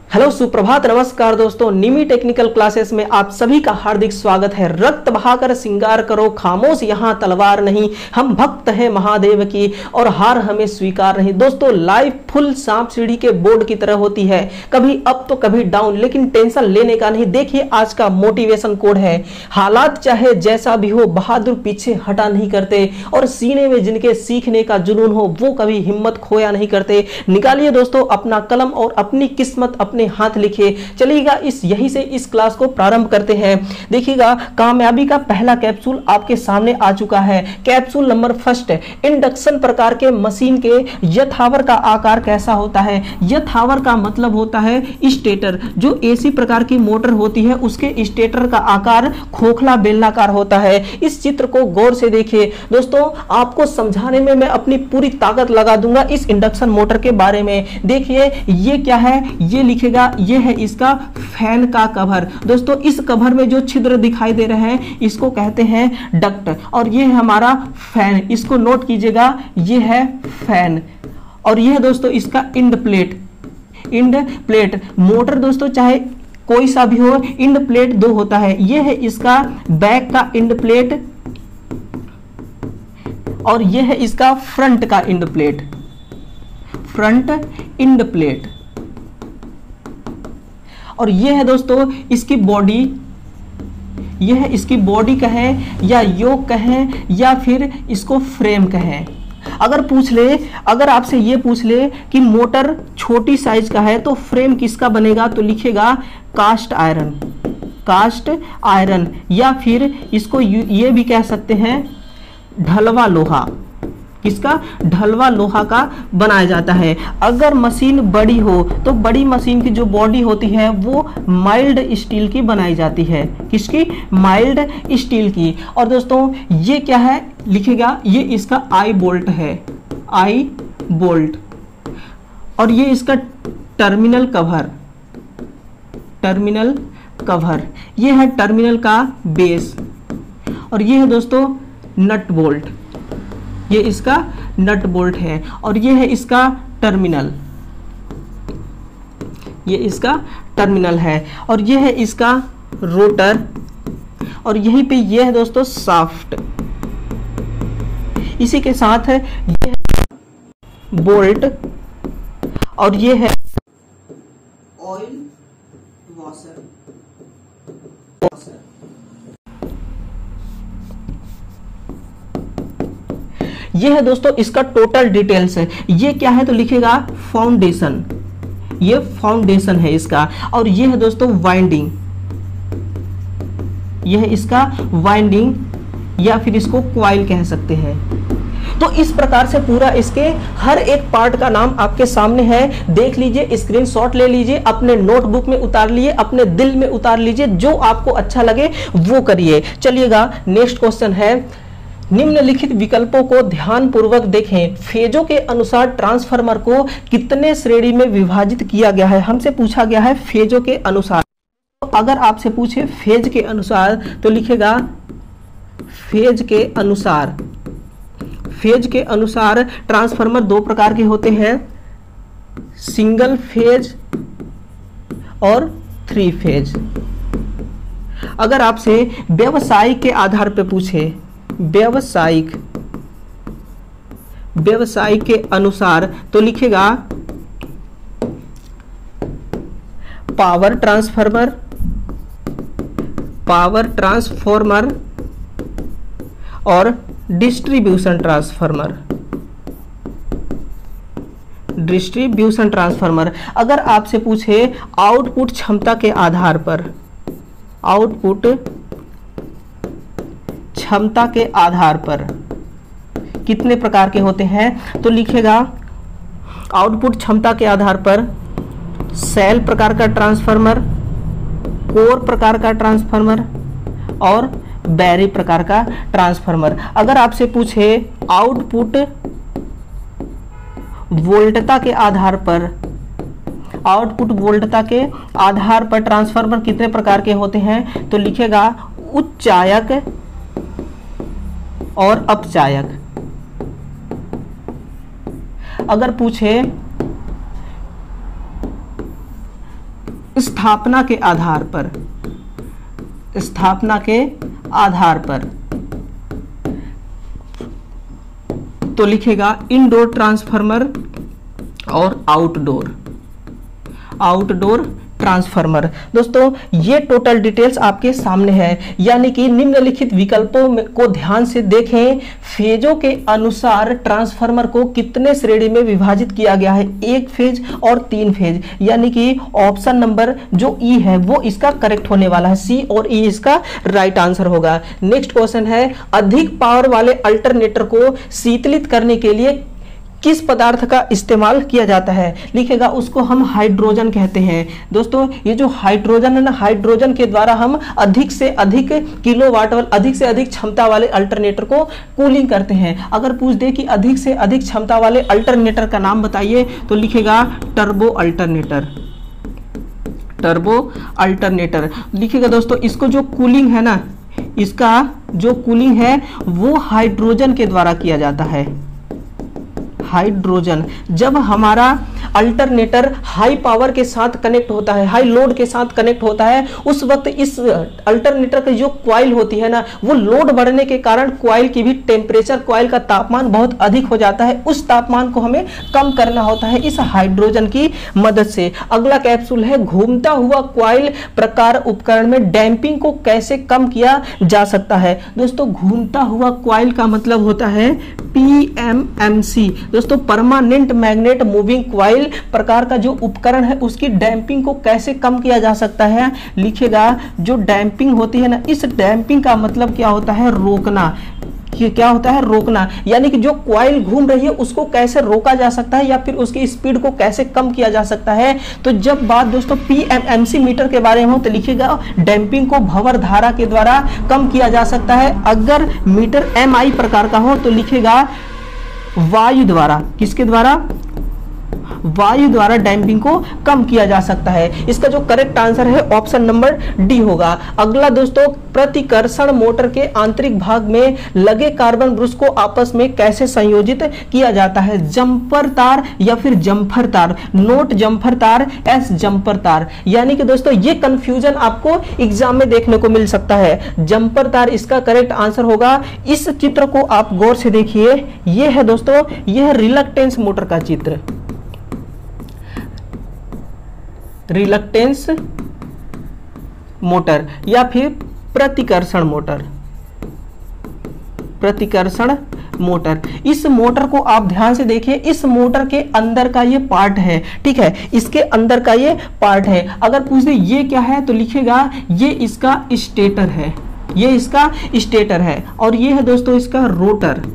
Hello, सुप्रभात, नमस्कार दोस्तों। निमी टेक्निकल क्लासेस में आप सभी का हार्दिक स्वागत है। रक्त बहाकर श्रृंगार करो, खामोश यहाँ तलवार नहीं, हम भक्त हैं महादेव की और हार हमें स्वीकार नहीं। दोस्तों, लाइफ फुल सांप सीढ़ी के बोर्ड की तरह होती है, कभी अप तो कभी डाउन, लेकिन टेंशन लेने का नहीं। देखिए आज का मोटिवेशन कोड है, हालात चाहे जैसा भी हो बहादुर पीछे हटा नहीं करते, और सीने में जिनके सीखने का जुनून हो वो कभी हिम्मत खोया नहीं करते। निकालिए दोस्तों अपना कलम और अपनी किस्मत अपने हाथ लिखिए। चलिएगा यहीं से इस क्लास को प्रारंभ करते हैं। देखिएगा, कामयाबी का पहला कैप्सूल आपके सामने आ चुका है। कैप्सूल नंबर फर्स्ट, इंडक्शन प्रकार के मशीन के यथावर का आकार कैसा होता है। यथावर का मतलब होता है स्टेटर। जो एसी प्रकार की मोटर होती है उसके स्टेटर का आकार खोखला बेलनाकार होता है। इस चित्र को गौर से देखिए दोस्तों, आपको समझाने में मैं अपनी पूरी ताकत लगा दूंगा इस इंडक्शन मोटर के बारे में। देखिए ये क्या है, ये लिखेगा, ये है इसका फैन का कवर। दोस्तों, इस कवर में जो छिद्र दिखाई दे रहे हैं इसको कहते हैं डक्ट, और ये है हमारा फैन। इसको नोट कीजिएगा, ये है फैन। और ये है दोस्तों इसका end plate. End plate motor दोस्तों चाहे कोई सा भी हो, इंड प्लेट दो होता है। ये है इसका बैक का इंड प्लेट और ये है इसका फ्रंट का end plate, front end plate. और ये है दोस्तों इसकी बॉडी, ये है इसकी बॉडी कहें या योक कहें या फिर इसको फ्रेम कहें। अगर आपसे ये पूछ ले कि मोटर छोटी साइज का है तो फ्रेम किसका बनेगा, तो लिखेगा कास्ट आयरन, कास्ट आयरन, या फिर इसको ये भी कह सकते हैं ढलवा लोहा। किसका? ढलवा लोहा का बनाया जाता है। अगर मशीन बड़ी हो तो बड़ी मशीन की जो बॉडी होती है वो माइल्ड स्टील की बनाई जाती है। किसकी? माइल्ड स्टील की। और दोस्तों ये क्या है, लिखेगा ये इसका आई बोल्ट है, आई बोल्ट। और ये इसका टर्मिनल कवर, टर्मिनल कवर। ये है टर्मिनल का बेस। और ये है दोस्तों नट बोल्ट, ये इसका नट बोल्ट है। और ये है इसका टर्मिनल, ये इसका टर्मिनल है। और ये है इसका रोटर, और यहीं पे ये है दोस्तों शाफ्ट। इसी के साथ है ये है बोल्ट, और ये है ऑयल वॉशर। ये है दोस्तों इसका टोटल डिटेल्स है। ये क्या है तो लिखेगा फाउंडेशन, ये फाउंडेशन है इसका। और ये है दोस्तों वाइंडिंग, ये है इसका वाइंडिंग, या फिर इसको क्वाइल कह सकते हैं। तो इस प्रकार से पूरा इसके हर एक पार्ट का नाम आपके सामने है। देख लीजिए, स्क्रीनशॉट ले लीजिए, अपने नोटबुक में उतार लीजिए, अपने दिल में उतार लीजिए, जो आपको अच्छा लगे वो करिए। चलिएगा नेक्स्ट क्वेश्चन है, निम्नलिखित विकल्पों को ध्यान पूर्वक देखें। फेजों के अनुसार ट्रांसफार्मर को कितने श्रेणी में विभाजित किया गया है। हमसे पूछा गया है फेजों के अनुसार। तो अगर आपसे पूछे फेज के अनुसार तो लिखेगा फेज के अनुसार। फेज के अनुसार ट्रांसफार्मर दो प्रकार के होते हैं, सिंगल फेज और थ्री फेज। अगर आपसे व्यवसायिक के आधार पर पूछे, व्यवसायिक के अनुसार तो लिखेगा पावर ट्रांसफार्मर, पावर ट्रांसफार्मर और डिस्ट्रीब्यूशन ट्रांसफार्मर, डिस्ट्रीब्यूशन ट्रांसफार्मर। अगर आपसे पूछे आउटपुट क्षमता के आधार पर, आउटपुट क्षमता के आधार पर कितने प्रकार के होते हैं तो लिखेगा आउटपुट क्षमता के आधार पर सेल प्रकार का ट्रांसफार्मर, कोर प्रकार का ट्रांसफार्मर और बैरी प्रकार का ट्रांसफार्मर। अगर आपसे पूछे आउटपुट वोल्टता के आधार पर, आउटपुट वोल्टता के आधार पर ट्रांसफार्मर कितने प्रकार के होते हैं तो लिखेगा उच्चायक और अपचायक। अगर पूछे स्थापना के आधार पर, स्थापना के आधार पर, तो लिखेगा इनडोर ट्रांसफार्मर और आउटडोर ट्रांसफार्मर। दोस्तों ये टोटल डिटेल्स आपके सामने है, यानी कि निम्नलिखित विकल्पों को ध्यान से देखें। फेजों के अनुसार ट्रांसफार्मर को कितने श्रेणी में विभाजित किया गया है, 1 फेज और 3 फेज, यानी कि ऑप्शन नंबर जो ई है वो इसका करेक्ट होने वाला है, सी और ई इसका राइट आंसर होगा। नेक्स्ट क्वेश्चन है, अधिक पावर वाले अल्टरनेटर को शीतलित करने के लिए किस पदार्थ का इस्तेमाल किया जाता है, लिखेगा उसको हम हाइड्रोजन कहते हैं। दोस्तों ये जो हाइड्रोजन है ना, हाइड्रोजन के द्वारा हम अधिक से अधिक किलोवाट वाले, अधिक से अधिक क्षमता वाले अल्टरनेटर को कूलिंग करते हैं। अगर पूछ दे कि अधिक से अधिक क्षमता वाले अल्टरनेटर का नाम बताइए तो लिखेगा टर्बो अल्टरनेटर, टर्बो अल्टरनेटर लिखेगा। दोस्तों इसको जो कूलिंग है ना, इसका जो कूलिंग है वो हाइड्रोजन के द्वारा किया जाता है। हाइड्रोजन, जब हमारा अल्टरनेटर हाई पावर के साथ कनेक्ट होता है, हाई लोड के साथ कनेक्ट होता है, उस वक्त इस अल्टरनेटर की जो कॉइल होती है ना, वो लोड बढ़ने के कारण कॉइल की भी टेम्परेचर, कॉइल का तापमान बहुत अधिक हो जाता है। उस तापमान को हमें कम करना होता है इस हाइड्रोजन की मदद से। अगला कैप्सूल है, घूमता हुआ कॉइल प्रकार उपकरण में डैंपिंग को कैसे कम किया जा सकता है। दोस्तों घूमता हुआ कॉइल का मतलब होता है PMMC। दोस्तों परमानेंट मैग्नेट मूविंग कॉइल प्रकार का जो उपकरण है उसकी डैंपिंग को कैसे कम किया जा सकता है, लिखेगा जो डैंपिंग होती है ना, इस डैंपिंग का मतलब क्या होता है, रोकना। क्या होता है, रोकना, यानी कि जो कॉइल घूम रही है उसको कैसे रोका जा सकता है या फिर उसकी स्पीड को कैसे कम किया जा सकता है। तो जब बात दोस्तों PMMC मीटर के बारे में हो तो लिखिएगा डैंपिंग को भंवर धारा के द्वारा कम किया जा सकता है। अगर मीटर MI प्रकार का हो तो लिखिएगा वायु द्वारा, किसके द्वारा, वायु द्वारा डैंपिंग को कम किया जा सकता है। इसका जो करेक्ट आंसर है ऑप्शन नंबर डी होगा। अगला दोस्तों, प्रतिकर्षण मोटर के आंतरिक भाग में लगे कार्बन ब्रश को आपस में कैसे संयोजित किया जाता है, जंपर तार या फिर जंफर तार, नोट जंफर तार, एस जंपर तार। यानी कि दोस्तों ये कंफ्यूजन आपको एग्जाम में देखने को मिल सकता है, जंपर तार इसका करेक्ट आंसर होगा। इस चित्र को आप गौर से देखिए, ये है दोस्तों, यह है रिलक्टेंस मोटर का चित्र, रिलक्टेंस मोटर या फिर प्रतिकर्षण मोटर, प्रतिकर्षण मोटर। इस मोटर को आप ध्यान से देखिए, इस मोटर के अंदर का ये पार्ट है, ठीक है, इसके अंदर का ये पार्ट है। अगर पूछ दे ये क्या है तो लिखेगा ये इसका स्टेटर है, ये इसका स्टेटर है, और ये है दोस्तों इसका रोटर।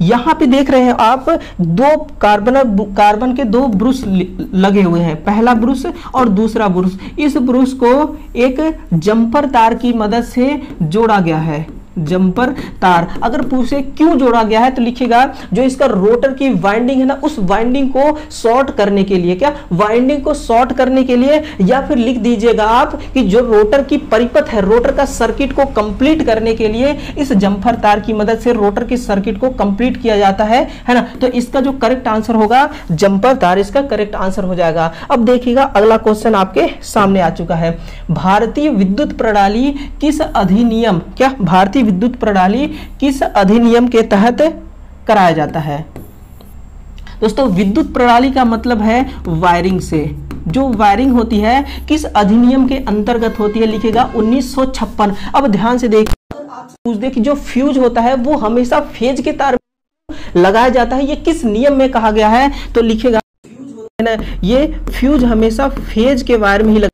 यहां पे देख रहे हैं आप दो कार्बन के दो ब्रश लगे हुए हैं, पहला ब्रश और दूसरा ब्रश। इस ब्रश को एक जंपर तार की मदद से जोड़ा गया है, जंपर तार। अगर पूछे क्यों जोड़ा गया है तो लिखिएगा जो इसका रोटर की वाइंडिंग है ना, उस वाइंडिंग को शॉर्ट करने के लिए, क्या वाइंडिंग को शॉर्ट करने के लिए, या फिर लिख दीजिएगा आप कि जो रोटर की परिपथ है, रोटर का सर्किट को कंप्लीट करने के लिए इस जंपर तार की मदद से रोटर की सर्किट को कंप्लीट किया जाता है ना। तो इसका जो करेक्ट आंसर होगा जंपर तार, इसका करेक्ट आंसर हो जाएगा। अब देखिएगा अगला क्वेश्चन आपके सामने आ चुका है, भारतीय विद्युत प्रणाली किस अधिनियम, क्या भारतीय विद्युत प्रणाली किस अधिनियम के तहत कराया जाता है। दोस्तों विद्युत प्रणाली का मतलब है वायरिंग से, जो वायरिंग होती है किस अधिनियम के अंतर्गत होती है, लिखेगा 1956। अब ध्यान से देखिए, पूछ दे कि जो फ्यूज होता है वो हमेशा फेज के तार में लगाया जाता है, ये किस नियम में कहा गया है तो लिखेगा ये फ्यूज हमेशा फेज के वायर में ही लगा,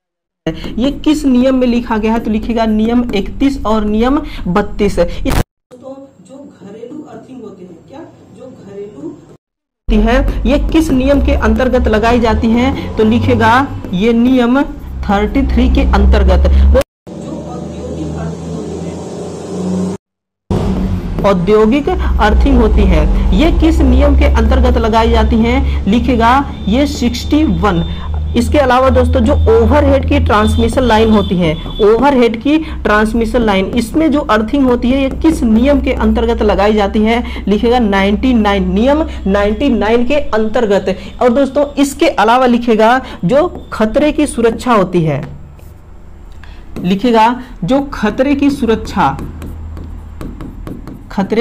ये किस नियम में लिखा गया है तो लिखिएगा नियम 31 और नियम 32। दोस्तों जो घरेलू अर्थिंग होती है, क्या जो घरेलू होती है ये किस नियम के अंतर्गत लगाई जाती है तो लिखिएगा ये नियम 33 के अंतर्गत। औद्योगिक अर्थिंग होती है ये किस नियम के अंतर्गत लगाई जाती है, लिखेगा ये 61 इसके अलावा दोस्तों जो ओवरहेड की ट्रांसमिशन लाइन होती है, ओवरहेड की ट्रांसमिशन लाइन, इसमें जो अर्थिंग होती है ये किस नियम के अंतर्गत लगाई जाती है? लिखेगा 99, नियम 99 के अंतर्गत। और दोस्तों इसके अलावा लिखेगा जो खतरे की सुरक्षा होती है, लिखेगा जो खतरे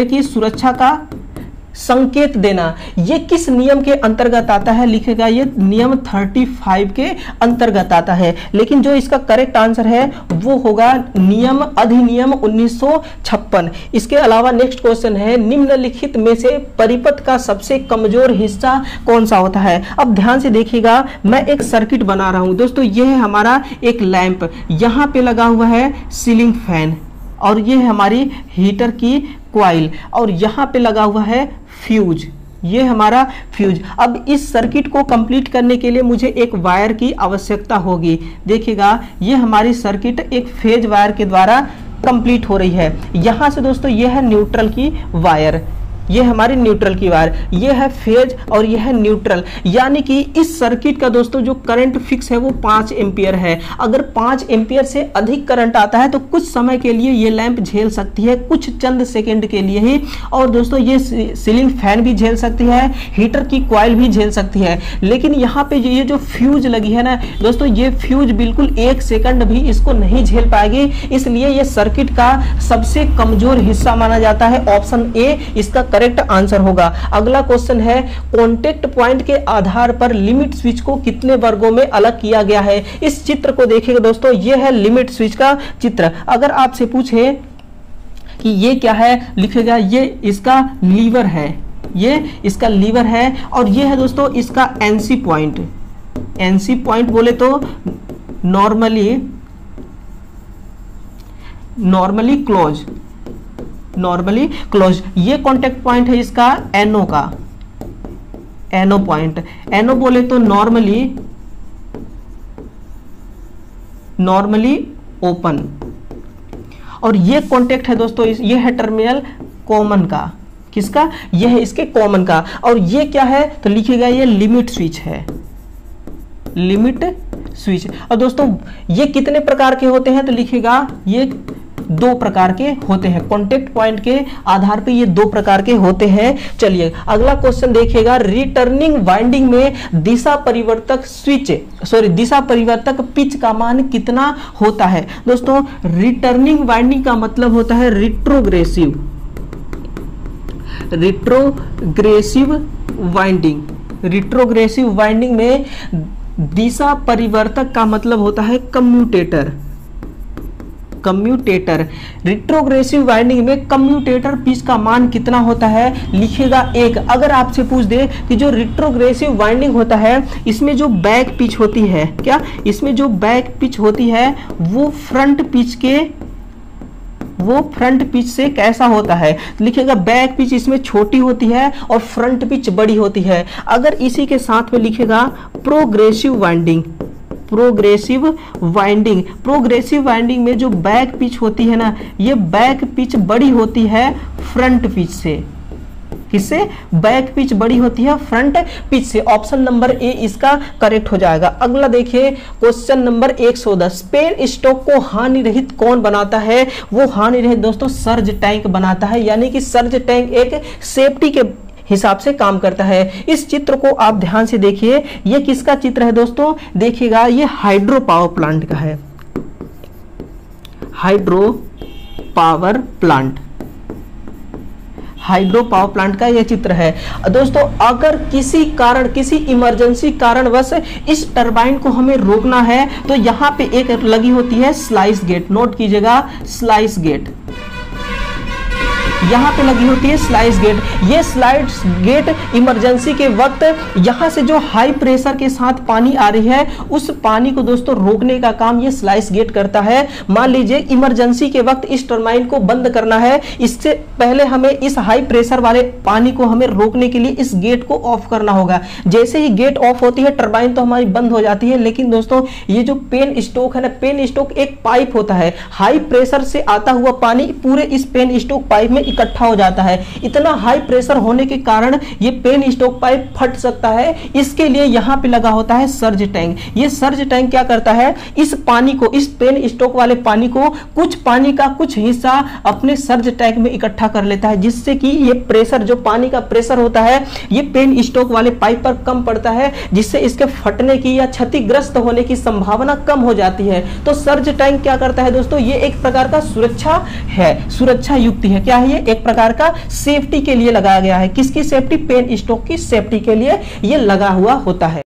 की सुरक्षा का संकेत देना, ये किस नियम के अंतर्गत आता है? लिखेगा ये नियम 35 के अंतर्गत आता है। लेकिन जो इसका करेक्ट आंसर है वो होगा नियम अधिनियम 1956। इसके अलावा नेक्स्ट क्वेश्चन है, निम्नलिखित में से परिपथ का सबसे कमजोर हिस्सा कौन सा होता है? अब ध्यान से देखिएगा, मैं एक सर्किट बना रहा हूं दोस्तों। ये है हमारा एक लैंप, यहां पे लगा हुआ है सीलिंग फैन, और ये है हमारी हीटर की कॉइल, और यहां पे लगा हुआ है फ्यूज, ये हमारा फ्यूज। अब इस सर्किट को कंप्लीट करने के लिए मुझे एक वायर की आवश्यकता होगी। देखिएगा ये हमारी सर्किट एक फेज वायर के द्वारा कंप्लीट हो रही है। यहां से दोस्तों ये है न्यूट्रल की वायर, ये हमारी न्यूट्रल की वायर, ये है फेज और ये है न्यूट्रल। यानी कि इस सर्किट का दोस्तों जो करंट फिक्स है वो 5 एम्पियर है। अगर 5 एम्पियर से अधिक करंट आता है तो कुछ समय के लिए ये लैंप झेल सकती है, कुछ चंद सेकंड के लिए ही। और दोस्तों ये सीलिंग फैन भी झेल सकती है, हीटर की कॉइल भी झेल सकती है। लेकिन यहाँ पे ये जो फ्यूज लगी है ना दोस्तों, ये फ्यूज बिल्कुल 1 सेकंड भी इसको नहीं झेल पाएगी, इसलिए ये सर्किट का सबसे कमजोर हिस्सा माना जाता है। ऑप्शन ए इसका करेक्ट आंसर होगा। अगला क्वेश्चन है, कॉन्टेक्ट पॉइंट के आधार पर लिमिट स्विच को कितने वर्गों में अलग किया गया है? इस चित्र को देखिएगा दोस्तों, यह है लिमिट स्विच का चित्र। अगर आपसे पूछे कि ये क्या है, लिखेगा ये इसका लीवर है, ये इसका लीवर है, और ये है दोस्तों इसका एनसी पॉइंट। एनसी पॉइंट बोले तो नॉर्मली क्लोज, ये कांटेक्ट पॉइंट है इसका एनो का, एनो पॉइंट। एनो बोले तो नॉर्मली ओपन, और ये कांटेक्ट है दोस्तों, ये है टर्मिनल कॉमन का, किसका? ये है इसके कॉमन का। और ये क्या है तो लिखिएगा ये लिमिट स्विच है, लिमिट स्विच। और दोस्तों ये कितने प्रकार के होते हैं तो लिखिएगा ये 2 प्रकार के होते हैं। कॉन्टेक्ट पॉइंट के आधार पे ये 2 प्रकार के होते हैं। चलिए अगला क्वेश्चन देखिएगा, रिटर्निंग वाइंडिंग में दिशा परिवर्तक पिच का मान कितना होता है? दोस्तों रिटर्निंग वाइंडिंग का मतलब होता है रिट्रोग्रेसिव वाइंडिंग। रिट्रोग्रेसिव वाइंडिंग में दिशा परिवर्तक का मतलब होता है कम्यूटेटर। रिट्रोग्रेसिव वाइंडिंग में कम्यूटेटर पिच का मान कितना होता है? लिखिएगा 1। अगर आपसे पूछ दे कि जो रिट्रोग्रेसिव वाइंडिंग होता है इसमें जो बैक पिच होती है, क्या इसमें जो बैक पिच होती है वो फ्रंट पिच से कैसा होता है? लिखिएगा बैक पिच इसमें छोटी होती है और फ्रंट पिच बड़ी होती है। अगर इसी के साथ में लिखिएगा प्रोग्रेसिव वाइंडिंग में जो बैक पिच होती है ना, ये बैक पिच बड़ी होती है फ्रंट पिच से। किससे? बैक पिच बड़ी होती है फ्रंट पिच से। ऑप्शन नंबर ए इसका करेक्ट हो जाएगा। अगला देखिए क्वेश्चन नंबर 110, पेन स्टॉक को हानि रहित कौन बनाता है? वो हानि रहित दोस्तों सर्ज टैंक बनाता है, यानी कि सर्ज टैंक एक सेफ्टी के हिसाब से काम करता है। इस चित्र को आप ध्यान से देखिए, ये किसका चित्र है दोस्तों? देखिएगा ये हाइड्रो पावर प्लांट का है, हाइड्रो पावर प्लांट का यह चित्र है दोस्तों। अगर किसी इमरजेंसी कारणवश इस टरबाइन को हमें रोकना है तो यहां पे एक लगी होती है स्लाइस गेट। नोट कीजिएगा स्लाइस गेट, यहां पे लगी होती है स्लाइस गेट। ये स्लाइस गेट इमरजेंसी के वक्त यहां से जो हाई प्रेशर के साथ पानी आ रही है उस पानी को दोस्तों रोकने का काम ये स्लाइस गेट करता है। मान लीजिए इमरजेंसी के वक्त इस टरबाइन को बंद करना है, इससे पहले हमें इस हाई प्रेशर वाले पानी को हमें रोकने के लिए इस गेट को ऑफ करना होगा। जैसे ही गेट ऑफ होती है टरबाइन तो हमारी बंद हो जाती है। लेकिन दोस्तों ये जो पेन स्टॉक है ना, पेन स्टॉक एक पाइप होता है, हाई प्रेशर से आता हुआ पानी पूरे इस पेन स्टॉक पाइप में इकट्ठा हो जाता है। इतना हाई प्रेशर होने के कारण ये पेन स्टॉक पाइप फट सकता है। इसके लिए यहां पे लगा होता है सर्ज टैंक। ये सर्ज टैंक क्या करता है, इस पानी को, इस पेन स्टॉक वाले पानी को, कुछ पानी का कुछ हिस्सा अपने सर्ज टैंक में इकट्ठा कर लेता है, जिससे कि ये प्रेशर, जो पानी का प्रेशर होता है, ये पेन स्टॉक वाले पाइप पर कम पड़ता है, जिससे इसके फटने की या क्षतिग्रस्त होने की संभावना कम हो जाती है। तो सर्ज टैंक क्या करता है दोस्तों, ये एक प्रकार का सुरक्षा है, सुरक्षा युक्ति है। क्या है ये, एक प्रकार का सेफ्टी के लिए लगाया गया है। किसकी सेफ्टी, पेन स्टॉक की सेफ्टी के लिए ये लगा हुआ होता है।